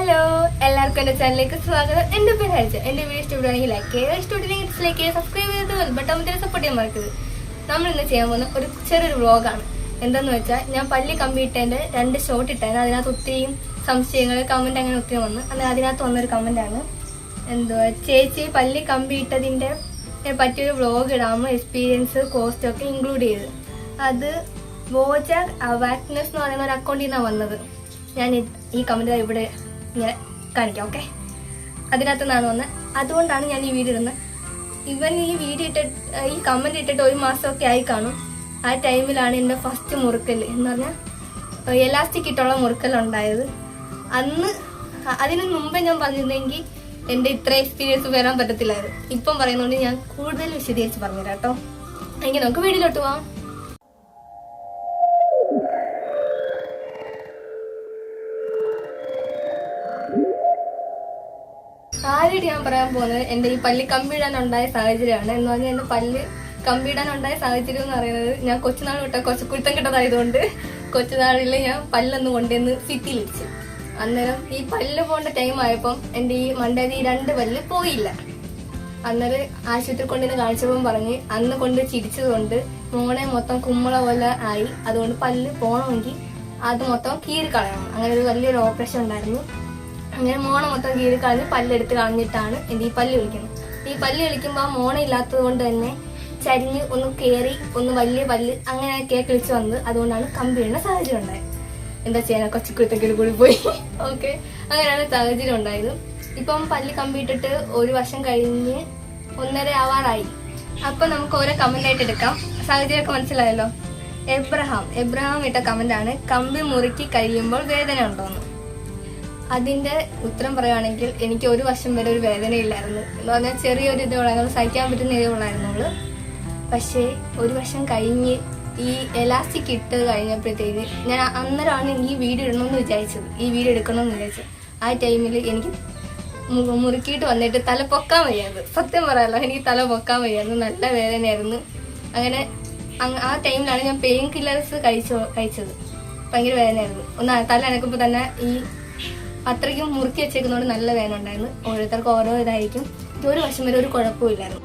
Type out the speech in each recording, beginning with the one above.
Hello, എല്ലാവർക്കും എൻ്റെ ചാനലിലേക്ക് സ്വാഗതം. എൻ്റെ പേര് ഹരിച്ച. എൻ്റെ വീഡിയോ ഇഷ്ടപ്പെടുകയാണെങ്കിൽ ലൈക്ക് ചെയ്യുക, ഇഷ്ടപ്പെട്ടില്ലെങ്കിൽ ഡിസ്ലൈക്ക് ചെയ്യുക, സബ്സ്ക്രൈബ് ചെയ്ത് ബട്ടൺ സപ്പോർട്ട് ചെയ്യാൻ മറക്കരുത്. നമ്മൾ ഇന്ന് ചെയ്യാൻ പോകുന്ന ഒരു ചെറിയൊരു വ്ളോഗാണ്. എന്താന്ന് വെച്ചാൽ, ഞാൻ പല്ല് കമ്പിയിട്ടതിൻ്റെ 2 ഷോട്ട് ഇട്ടായിരുന്നു. അതിനകത്ത് ഒത്തിരിയും സംശയങ്ങൾ കമൻറ്റ് അങ്ങനെ ഒത്തിരി വന്നു. അതിനകത്ത് വന്നൊരു കമൻറ്റാണ്, എന്തുവാ ചേച്ചി പല്ല് കമ്പിയിട്ടതിൻ്റെ പറ്റിയൊരു വ്ളോഗ് ഇടാമോ, എക്സ്പീരിയൻസ് കോസ്റ്റ് ഒക്കെ ഇൻക്ലൂഡ് ചെയ്ത്. അത് ബോജാക് അവാക്നെസ് എന്ന് പറയുന്ന ഒരു അക്കൗണ്ടിൽ നിന്നാണ് വന്നത്. ഞാൻ ഈ കമൻറ്റ് ഇവിടെ ഇങ്ങനെ കാണിക്കാം. ഓക്കെ, അതിനകത്ത് നിന്നാണ് വന്നത്. അതുകൊണ്ടാണ് ഞാൻ ഈ വീഡിയോ ഇടുന്നത്. ഇവൻ ഈ കമൻറ്റ് ഇട്ടിട്ട് 1 മാസമൊക്കെ ആയി കാണും. ആ ടൈമിലാണ് എൻ്റെ ഫസ്റ്റ് മുറുക്കൽ എന്ന് പറഞ്ഞാൽ എലാസ്റ്റിക് ഇട്ടുള്ള മുറുക്കലുണ്ടായത്. അതിന് മുമ്പേ ഞാൻ പറഞ്ഞിരുന്നെങ്കിൽ എൻ്റെ ഇത്ര എക്സ്പീരിയൻസ് വരാൻ പറ്റത്തില്ലായിരുന്നു. ഇപ്പം പറയുന്നതുകൊണ്ട് ഞാൻ കൂടുതൽ വിശദീകരിച്ച് പറഞ്ഞുതരാം കേട്ടോ. എങ്കിൽ നമുക്ക് വീഡിയോയിലോട്ട് പോവാം. ആദ്യമായിട്ട് ഞാൻ പറയാൻ പോകുന്നത് എൻ്റെ ഈ പല്ല് കമ്പിയിടാനുണ്ടായ സാഹചര്യമാണ്. എന്ന് പറഞ്ഞാൽ എൻ്റെ പല്ല് കമ്പിയിടാനുണ്ടായ സാഹചര്യം എന്ന് പറയുന്നത്, ഞാൻ കൊച്ചുനാൾ തൊട്ട് കുറച്ച് കുരുത്തം കിട്ടതായതുകൊണ്ട് കൊച്ചുനാളിൽ ഞാൻ പല്ലൊന്ന് കൊണ്ടുവന്ന് സിറ്റിയിൽ വെച്ചു. അന്നേരം ഈ പല്ല് പോകേണ്ട ടൈം ആയപ്പം എൻ്റെ ഈ മണ്ടേന്ന് ഈ 2 പല്ല് പോയില്ല. അന്നേരം ആശുപത്രി കൊണ്ടുവന്ന് കാണിച്ചപ്പം പറഞ്ഞ് അന്ന് കൊണ്ട് ചിരിച്ചത് കൊണ്ട് മോണെ മൊത്തം കുമ്മള പോലെ ആയി. അതുകൊണ്ട് പല്ല് പോകണമെങ്കിൽ അത് മൊത്തം കീറിക്കളയണം. അങ്ങനെ ഒരു വലിയൊരു ഓപ്പറേഷൻ ഉണ്ടായിരുന്നു. അങ്ങനെ മോണ മൊത്തം കീറി കളഞ്ഞ് പല്ലെടുത്ത് കളഞ്ഞിട്ടാണ് എൻ്റെ ഈ പല്ല് കളിക്കുന്നത്. ഈ പല്ല് കളിക്കുമ്പോൾ ആ മോണ ഇല്ലാത്തത് കൊണ്ട് തന്നെ ചരിഞ്ഞ് ഒന്ന് കയറി ഒന്ന് വലിയ പല്ല് അങ്ങനെ കളിച്ച് വന്നത്. അതുകൊണ്ടാണ് കമ്പിയിടുന്ന സാഹചര്യം ഉണ്ടായത്. എന്താ ചെയ്യാൻ, കൊച്ചിക്കുരുത്തൊക്കെ കൂടി പോയി. ഓക്കെ, അങ്ങനെയാണ് സാഹചര്യം ഉണ്ടായത്. ഇപ്പം പല്ല് കമ്പിയിട്ടിട്ട് 1 വർഷം കഴിഞ്ഞ് 1.5 ആവാറായി. അപ്പം നമുക്ക് ഓരോ കമന്റ് ആയിട്ട് എടുക്കാം. സാഹചര്യമൊക്കെ മനസ്സിലായല്ലോ. എബ്രഹാം ഇട്ട കമന്റാണ്, കമ്പി മുറുക്കി കഴിയുമ്പോൾ വേദന ഉണ്ടോന്ന്. അതിന്റെ ഉത്തരം പറയുകയാണെങ്കിൽ, എനിക്ക് 1 വർഷം വരെ ഒരു വേദനയില്ലായിരുന്നു. എന്ന് പറഞ്ഞാൽ ചെറിയൊരു ഇതേ ഉള്ളായിരുന്നു, സഹിക്കാൻ പറ്റുന്ന ഇതേ ഉള്ളായിരുന്നുള്ളൂ. പക്ഷേ 1 വർഷം കഴിഞ്ഞ് ഈ എലാസ്റ്റിക് ഇട്ട് കഴിഞ്ഞപ്പോഴത്തേക്ക് ഞാൻ അന്നേരമാണ് ഈ വീഡിയോ ഇടണമെന്ന് വിചാരിച്ചത്, ഈ വീഡിയോ എടുക്കണമെന്ന് വിചാരിച്ചത്. ആ ടൈമിൽ എനിക്ക് മുറുക്കിയിട്ട് വന്നിട്ട് തല പൊക്കാൻ വയ്യായിരുന്നു. സത്യം പറയാമല്ലോ, എനിക്ക് തല പൊക്കാൻ വയ്യായിരുന്നു, നല്ല വേദനയായിരുന്നു. അങ്ങനെ ആ ടൈമിലാണ് ഞാൻ പെയിൻ കില്ലേഴ്സ് കഴിച്ചത്. ഭയങ്കര വേദനയായിരുന്നു. തല അനക്കുമ്പോൾ തന്നെ ഈ അത്രയ്ക്കും മുറുക്കി വെച്ചേക്കുന്നതുകൊണ്ട് നല്ല വേദന ഉണ്ടായിരുന്നു. ഓരോരുത്തർക്കും ഓരോ ഇതായിരിക്കും. 1 വർഷം വരെ ഒരു കുഴപ്പമില്ലായിരുന്നു.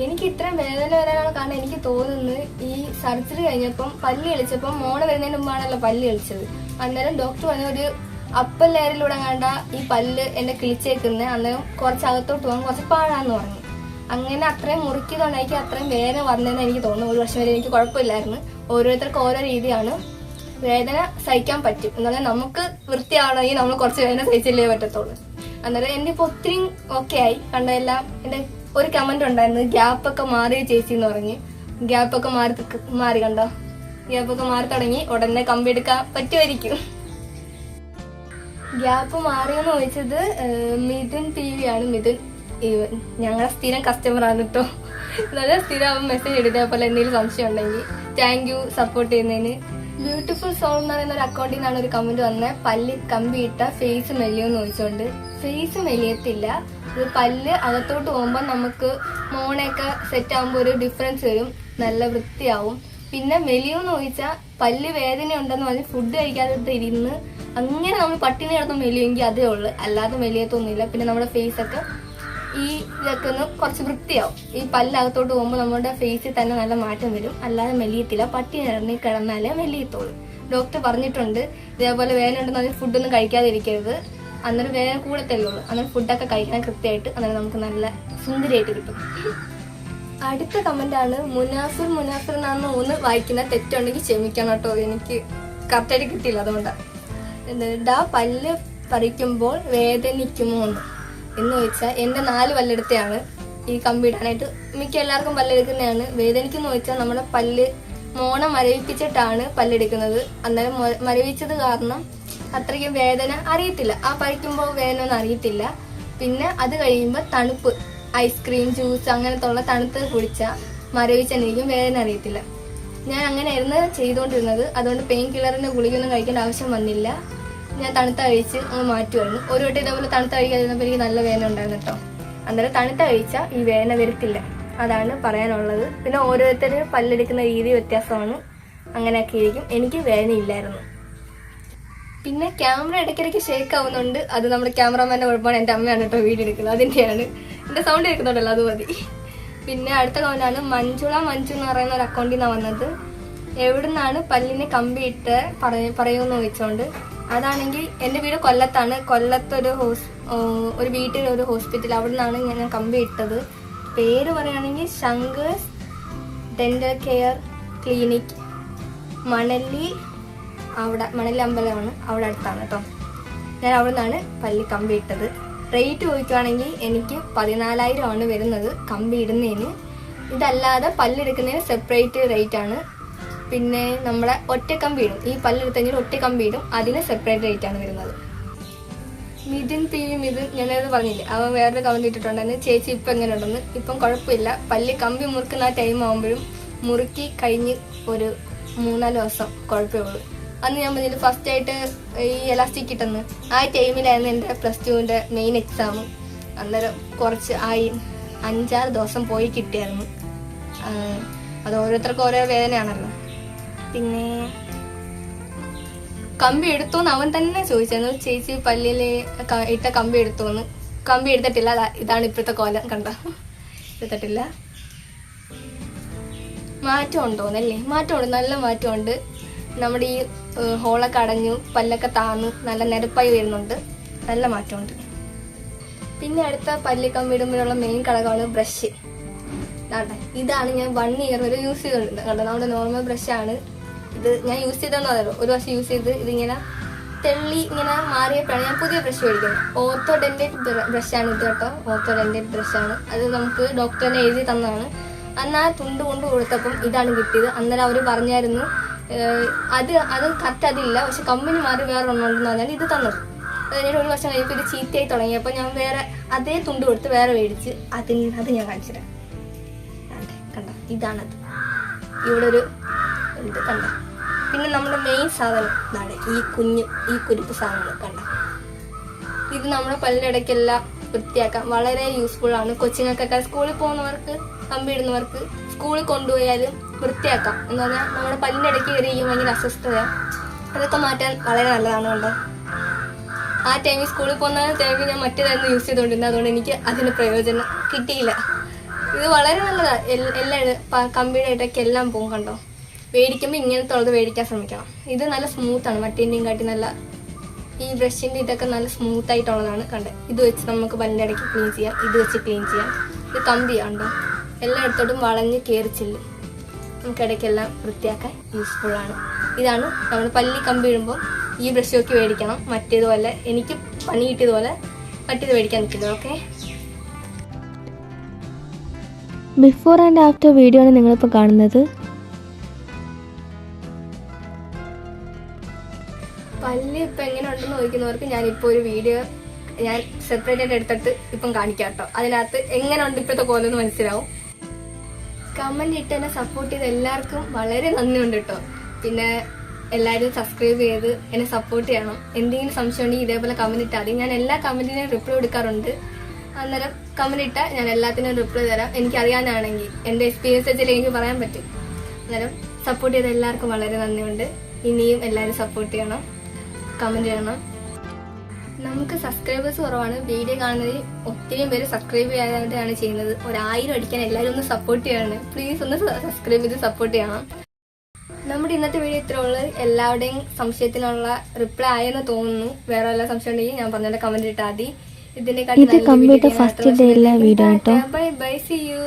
എനിക്ക് ഇത്രയും വേദന വരാനുള്ള കാരണം എനിക്ക് തോന്നുന്നത്, ഈ സർജറി കഴിഞ്ഞപ്പം പല്ല് കളിച്ചപ്പം മോണ വരുന്നതിന് മുമ്പാണല്ലോ പല്ല് കളിച്ചത്. അന്നേരം ഡോക്ടർ പറഞ്ഞ ഒരു അപ്പർ ലെയറിലൂടെ കണ്ട ഈ പല്ല് എന്നെ കിളിച്ചേക്കുന്നത്. അന്നേരം കുറച്ച് അകത്തോട്ട് പോകാൻ കുറച്ച് പാടാന്ന് പറഞ്ഞു. അങ്ങനെ അത്രയും മുറുക്കിയതുകൊണ്ടായിരിക്കും അത്രയും വേദന വന്നതെന്ന് എനിക്ക് തോന്നുന്നു. 1 വർഷം വരെ എനിക്ക് കുഴപ്പമില്ലായിരുന്നു. ഓരോരുത്തർക്കും ഓരോ രീതിയാണ്. വേദന സഹിക്കാൻ പറ്റും. എന്നാലും നമുക്ക് വൃത്തിയാവണമെങ്കിൽ നമ്മൾ കുറച്ച് വേദന സഹിച്ചല്ലേ പറ്റത്തുള്ളൂ. അന്നേരം എന്റെ ഇപ്പൊ ഒത്തിരി ഓക്കെ ആയി. കണ്ടെല്ലാം എന്റെ ഒരു കമന്റ് ഉണ്ടായിരുന്നു, ഗ്യാപ്പൊക്കെ മാറി ചേച്ചി എന്ന് പറഞ്ഞ്. ഗ്യാപ്പൊക്കെ മാറി കണ്ടോ, ഗ്യാപ്പൊക്കെ മാറി തുടങ്ങി. ഉടനെ കമ്പി എടുക്കാൻ പറ്റുമായിരിക്കും. ഗ്യാപ്പ് മാറിയെന്ന് ചോദിച്ചത് മിഥുൻ TV ആണ്. മിഥുൻ ഞങ്ങളെ സ്ഥിരം കസ്റ്റമർ ആണ് കേട്ടോ. നല്ല സ്ഥിരം മെസ്സേജ് എടുത്തപ്പോൾ എന്തെങ്കിലും സംശയം ഉണ്ടെങ്കിൽ താങ്ക് യു സപ്പോർട്ട് ചെയ്യുന്നതിന്. ബ്യൂട്ടിഫുൾ സോൾ എന്ന് പറയുന്ന ഒരു അക്കൗണ്ടിൽ നിന്നാണ് ഒരു കമന്റ് വന്നത്, പല്ല് കമ്പിയിട്ട ഫേസ് മെലിയോന്ന് ചോദിച്ചോണ്ട്. ഫേസ് മെലിയത്തില്ല. ഇത് പല്ല് അകത്തോട്ട് പോകുമ്പോൾ നമുക്ക് മോണയൊക്കെ സെറ്റ് ആകുമ്പോൾ ഒരു ഡിഫറൻസ് വരും, നല്ല വൃത്തിയാവും. പിന്നെ മെലിയോന്ന് ചോദിച്ചാൽ പല്ല് വേദന ഉണ്ടെന്ന് പറഞ്ഞ് ഫുഡ് കഴിക്കാതെ ഇരുന്ന് അങ്ങനെ നമ്മൾ പട്ടിണി കിടന്ന് മെലിയെങ്കിൽ അതേ ഉള്ളു, അല്ലാതെ മെലിയത്തൊന്നുമില്ല. പിന്നെ നമ്മുടെ ഫേസൊക്കെ ഈ ഇതൊക്കെ ഒന്ന് കുറച്ച് വൃത്തിയാവും. ഈ പല്ലകത്തോട്ട് പോകുമ്പോൾ നമ്മുടെ ഫേസിൽ തന്നെ നല്ല മാറ്റം വരും, അല്ലാതെ മെലിയത്തില്ല. പട്ടി നിറഞ്ഞ് കിടന്നാലേ മെലിയത്തുള്ളൂ. ഡോക്ടർ പറഞ്ഞിട്ടുണ്ട് ഇതേപോലെ വേദന ഉണ്ടെന്ന് പറഞ്ഞാൽ ഫുഡൊന്നും കഴിക്കാതിരിക്കരുത്, അന്നേരം വേദന കൂടത്തല്ലേ ഉള്ളൂ. അന്നേരം ഫുഡൊക്കെ കഴിക്കണം കൃത്യമായിട്ട്, അന്നേരം നമുക്ക് നല്ല സുന്ദരിയായിട്ട് കിട്ടും. അടുത്ത കമന്റാണ്, മുനാഫിർ എന്നാണ് ഒന്ന് വായിക്കുന്ന തെറ്റുണ്ടെങ്കിൽ ക്ഷമിക്കണം കേട്ടോ, എനിക്ക് കറക്റ്റായിട്ട് കിട്ടിയില്ല. അതുകൊണ്ടാണ് പല്ല് പറിക്കുമ്പോൾ വേദനിക്കുമോ എന്ന് ചോദിച്ചാൽ, എൻ്റെ 4 പല്ലെടുത്തെയാണ് ഈ കമ്പിയിടാനായിട്ട്. മിക്ക എല്ലാവർക്കും പല്ലെടുക്കുന്നതാണ്. വേദനിക്കുന്ന ചോദിച്ചാൽ നമ്മുടെ പല്ല് മോണ മരവിപ്പിച്ചിട്ടാണ് പല്ലെടുക്കുന്നത്. അന്നേരം മരവിച്ചത് കാരണം അത്രയ്ക്കും വേദന അറിയത്തില്ല. ആ പറിക്കുമ്പോൾ വേദന ഒന്നും അറിയത്തില്ല. പിന്നെ അത് കഴിയുമ്പോൾ തണുപ്പ്, ഐസ്ക്രീം, ജ്യൂസ് അങ്ങനത്തുള്ള തണുത്ത് കുടിച്ചാൽ മരവിച്ചെനിക്കും വേദന അറിയത്തില്ല. ഞാൻ അങ്ങനെയായിരുന്നു ചെയ്തുകൊണ്ടിരുന്നത്. അതുകൊണ്ട് പെയിൻ കില്ലറിൻ്റെ ഗുളികയൊന്നും കഴിക്കേണ്ട ആവശ്യം വന്നില്ല. ഞാൻ തണുത്ത കഴിച്ച് മാറ്റുമായിരുന്നു. ഒരു വട്ടം ഇതേപോലെ തണുത്ത കഴിക്കാതിരുന്നപ്പോൾ എനിക്ക് നല്ല വേദന ഉണ്ടായിരുന്നു കേട്ടോ. അന്നേരം തണുത്ത കഴിച്ചാൽ ഈ വേദന വരത്തില്ല. അതാണ് പറയാനുള്ളത്. പിന്നെ ഓരോരുത്തർ പല്ലെടുക്കുന്ന രീതി വ്യത്യാസമാണ്. അങ്ങനെയൊക്കെ ഇരിക്കും. എനിക്ക് വേദനയില്ലായിരുന്നു. പിന്നെ ക്യാമറ ഇടയ്ക്കിടയ്ക്ക് ഷേക്ക് ആവുന്നുണ്ട്. അത് നമ്മുടെ ക്യാമറമാൻ്റെ കുഴപ്പമാണ്. എൻ്റെ അമ്മയാണ് കേട്ടോ വീഡിയോ എടുക്കുന്നത്. അതിൻ്റെയാണ്. എൻ്റെ സൗണ്ട് കേൾക്കുന്നുണ്ടല്ലോ, അത് മതി. പിന്നെ അടുത്ത കമന്റാണ് മഞ്ജു എന്ന് പറയുന്ന ഒരു അക്കൗണ്ടിൽ നിന്നാണ് വന്നത്. എവിടുന്നാണ് പല്ലിനെ കമ്പിയിട്ട് പറയുമെന്ന് ചോദിച്ചോണ്ട്. അതാണെങ്കിൽ എൻ്റെ വീട് കൊല്ലത്താണ്. കൊല്ലത്തൊരു ഒരു വീട്ടിൽ ഒരു ഹോസ്പിറ്റൽ, അവിടെ നിന്നാണ് ഞാൻ കമ്പി ഇട്ടത്. പേര് പറയുകയാണെങ്കിൽ Shankar's dental care clinic, Manali അമ്പലമാണ്, അവിടെ അടുത്താണ് കേട്ടോ. ഞാൻ അവിടെ നിന്നാണ് പല്ലി കമ്പി ഇട്ടത്. റേറ്റ് ചോദിക്കുകയാണെങ്കിൽ എനിക്ക് 14,000 വരുന്നത് കമ്പി ഇടുന്നതിന്. ഇതല്ലാതെ പല്ലെടുക്കുന്നതിന് സെപ്പറേറ്റ് റേറ്റ് ആണ്. പിന്നെ നമ്മുടെ ഒറ്റ കമ്പി ഇടും, ഈ പല്ലെടുത്തെങ്കിൽ ഒറ്റ കമ്പി ഇടും, അതിന് സെപ്പറേറ്റ് റേറ്റ് ആണ് വരുന്നത്. മിഥുൻ ഞാനത് പറഞ്ഞില്ലേ, അവൻ വേറൊരു കമന്റ് ഇട്ടിട്ടുണ്ടെന്ന്. ചേച്ചി ഇപ്പം എങ്ങനെ ഉണ്ടെന്ന്. ഇപ്പം കുഴപ്പമില്ല. പല്ലി കമ്പി മുറുക്കുന്ന ആ ടൈം ആകുമ്പോഴും മുറുക്കി കഴിഞ്ഞ് ഒരു 3-4 ദിവസം കുഴപ്പമേ ഉള്ളൂ. അന്ന് ഞാൻ പറഞ്ഞില്ല ഫസ്റ്റ് ആയിട്ട് ഈ എലാസ്റ്റിക് കിട്ടുന്നത്, ആ ടൈമിലായിരുന്നു എൻ്റെ +2 മെയിൻ എക്സാം. അന്നേരം കുറച്ച് 5-6 ദിവസം പോയി കിട്ടിയായിരുന്നു. അത് ഓരോരുത്തർക്കും ഓരോ വേദനയാണല്ലോ. പിന്നെ കമ്പി എടുത്തോന്ന് അവൻ തന്നെ ചോദിച്ചായിരുന്നു. ചേച്ചി പല്ലിൽ ഇട്ട കമ്പി എടുത്തോന്ന്. കമ്പി എടുത്തിട്ടില്ല. ഇതാണ് ഇപ്പോഴത്തെ കോലം, കണ്ട, എടുത്തിട്ടില്ല. മാറ്റം ഉണ്ടോന്നല്ലേ? മാറ്റമുണ്ട്, നല്ല മാറ്റമുണ്ട്. നമ്മുടെ ഈ ഹോളൊക്കെ അടഞ്ഞു, പല്ലൊക്കെ താന്ന് നല്ല നിരപ്പായി വരുന്നുണ്ട്. നല്ല മാറ്റമുണ്ട്. പിന്നെ അടുത്ത പല്ല് കമ്പി ഇടുമ്പോഴുള്ള മെയിൻ ഘടകമാണ് ബ്രഷ്. ഇതാണ് ഞാൻ 1 ഇയർ വരെ യൂസ് ചെയ്തിട്ടുണ്ട്. കണ്ടോ, നമ്മുടെ നോർമൽ ബ്രഷാണ് ഇത്. ഞാൻ യൂസ് ചെയ്തതെന്ന് അറിയാലോ, ഒരു വർഷം യൂസ് ചെയ്ത് ഇതിങ്ങനെ തെള്ളി ഇങ്ങനെ മാറിയപ്പോഴാണ് ഞാൻ പുതിയ ബ്രഷ് മേടിക്കുന്നത്. ഓർത്തോഡെന്റേറ്റ് ബ്രഷാണ് ഇത് കേട്ടോ. ഓർത്തോഡെന്റേറ്റ് ബ്രഷാണ്. അത് നമുക്ക് ഡോക്ടറിനെ എഴുതി തന്നതാണ്. അന്ന് ആ തുണ്ട് കൊണ്ട് കൊടുത്തപ്പം ഇതാണ് കിട്ടിയത്. അന്നേരം അവർ പറഞ്ഞായിരുന്നു അത് കറക്റ്റ് അതില്ല, പക്ഷെ കമ്പനി മാറി വേറെ ഒന്നുണ്ടെന്ന് പറഞ്ഞാൽ ഇത് തന്നത്. അതിനൊരു 1 വർഷം കഴിഞ്ഞപ്പോൾ ഇത് ചീത്തയായി തുടങ്ങിയപ്പോൾ ഞാൻ വേറെ അതേ തുണ്ട് കൊടുത്ത് വേറെ മേടിച്ച് അത് ഞാൻ കാണിച്ചിരാം. കണ്ട, ഇതാണത്. ഇവിടെ ഒരു ഇത് കണ്ട. പിന്നെ നമ്മുടെ മെയിൻ സാധനം ഇതാണ്, ഈ കുരുപ്പ് സാധനങ്ങൾ കണ്ട. ഇത് നമ്മുടെ പല്ലിടയ്ക്കെല്ലാം വൃത്തിയാക്കാം, വളരെ യൂസ്ഫുൾ ആണ്. കൊച്ചുങ്ങൾക്കൊക്കെ സ്കൂളിൽ പോകുന്നവർക്ക്, കമ്പി ഇടുന്നവർക്ക് സ്കൂളിൽ കൊണ്ടുപോയാലും വൃത്തിയാക്കാം. എന്ന് പറഞ്ഞാൽ നമ്മുടെ പല്ലിൻ്റെ ഇടയ്ക്ക് കയറിയിരിക്കും ഭയങ്കര അസ്വസ്ഥത, അതൊക്കെ മാറ്റാൻ വളരെ നല്ലതാണ്. കണ്ടോ, ആ ടൈമിൽ സ്കൂളിൽ പോകുന്ന ടൈമിൽ ഞാൻ മറ്റേതായിരുന്നു യൂസ് ചെയ്തുകൊണ്ടിരുന്നത്. അതുകൊണ്ട് എനിക്ക് അതിന് പ്രയോജനം കിട്ടിയില്ല. ഇത് വളരെ നല്ലതാണ്. എല്ലാം കമ്പിയുടെ ഇടയ്ക്ക് എല്ലാം പോകും. കണ്ടോ, മേടിക്കുമ്പോൾ ഇങ്ങനത്തെ ഉള്ളത് മേടിക്കാൻ ശ്രമിക്കണം. ഇത് നല്ല സ്മൂത്താണ്, മറ്റേൻ്റെയും കാട്ടി നല്ല. ഈ ബ്രഷിൻ്റെ ഇതൊക്കെ നല്ല സ്മൂത്ത് ആയിട്ടുള്ളതാണ്. കണ്ടേ, ഇത് വെച്ച് നമുക്ക് പല്ലിൻ്റെ ഇടയ്ക്ക് ക്ലീൻ ചെയ്യാം, ഇത് വെച്ച് ക്ലീൻ ചെയ്യാം. ഇത് കമ്പിയാണ്ടോ, എല്ലായിടത്തോട്ടും വളഞ്ഞ് കയറിച്ചില്ല, നമുക്ക് ഇടയ്ക്കെല്ലാം വൃത്തിയാക്കാൻ യൂസ്ഫുള്ളാണ്. ഇതാണ് നമ്മൾ പല്ലി കമ്പി ഇടുമ്പോൾ ഈ ബ്രഷ് നോക്കി മേടിക്കണം. മറ്റേതുപോലെ എനിക്ക് പണി കിട്ടിയതുപോലെ മറ്റേത് മേടിക്കാൻ നിൽക്കില്ല. Okay, before and after video ആണ് നിങ്ങളിപ്പോൾ കാണുന്നത്. പല്ല് ഇപ്പം എങ്ങനെ ഉണ്ടെന്ന് ചോദിക്കുന്നവർക്ക് ഞാനിപ്പോൾ ഒരു വീഡിയോ ഞാൻ സെപ്പറേറ്റ് ആയിട്ട് എടുത്തിട്ട് ഇപ്പം കാണിക്കാം കേട്ടോ. അതിനകത്ത് എങ്ങനെ ഉണ്ട് ഇപ്പോഴത്തെ കോലെന്ന് മനസ്സിലാവും. കമന്റ് ഇട്ട് എന്നെ സപ്പോർട്ട് ചെയ്ത് എല്ലാവർക്കും വളരെ നന്ദിയുണ്ട് കേട്ടോ. പിന്നെ എല്ലാവരും സബ്സ്ക്രൈബ് ചെയ്ത് എന്നെ സപ്പോർട്ട് ചെയ്യണം. എന്തെങ്കിലും സംശയം ഉണ്ടെങ്കിൽ ഇതേപോലെ കമന്റ് ഇട്ടാൽ മതി. ഞാൻ എല്ലാ കമന്റിനും റിപ്ലൈ കൊടുക്കാറുണ്ട്. അന്നേരം കമന്റ് ഇട്ടാൽ ഞാൻ എല്ലാത്തിനും റിപ്ലൈ തരാം. എനിക്കറിയാനാണെങ്കിൽ എൻ്റെ എക്സ്പീരിയൻസ് വെച്ചാൽ എനിക്ക് പറയാൻ പറ്റും. അന്നേരം സപ്പോർട്ട് ചെയ്ത എല്ലാവർക്കും വളരെ നന്ദിയുണ്ട്. ഇനിയും എല്ലാവരും സപ്പോർട്ട് ചെയ്യണം, കമന്റ് ചെയ്യണം. നമുക്ക് സബ്സ്ക്രൈബേഴ്സ് കുറവാണ്. വീഡിയോ കാണുന്നതിൽ ഒത്തിരി പേര് സബ്സ്ക്രൈബ് ചെയ്യാനായിട്ടാണ് ചെയ്യുന്നത്. 1000 അടിക്കാൻ എല്ലാവരും ഒന്ന് സപ്പോർട്ട് ചെയ്യാണ്. പ്ലീസ് ഒന്ന് സബ്സ്ക്രൈബ് ചെയ്ത് സപ്പോർട്ട് ചെയ്യണം. നമ്മുടെ ഇന്നത്തെ വീഡിയോ ഇത്ര ഉള്ളത്. എല്ലാവരുടെയും സംശയത്തിനുള്ള റിപ്ലൈ ആയെന്ന് തോന്നുന്നു. വേറെ വല്ല സംശയം ഉണ്ടെങ്കിൽ ഞാൻ പറഞ്ഞ കമന്റ് ഇട്ടാൽ മതി. ഇതിന്റെ computer first day video. Bye bye, see U.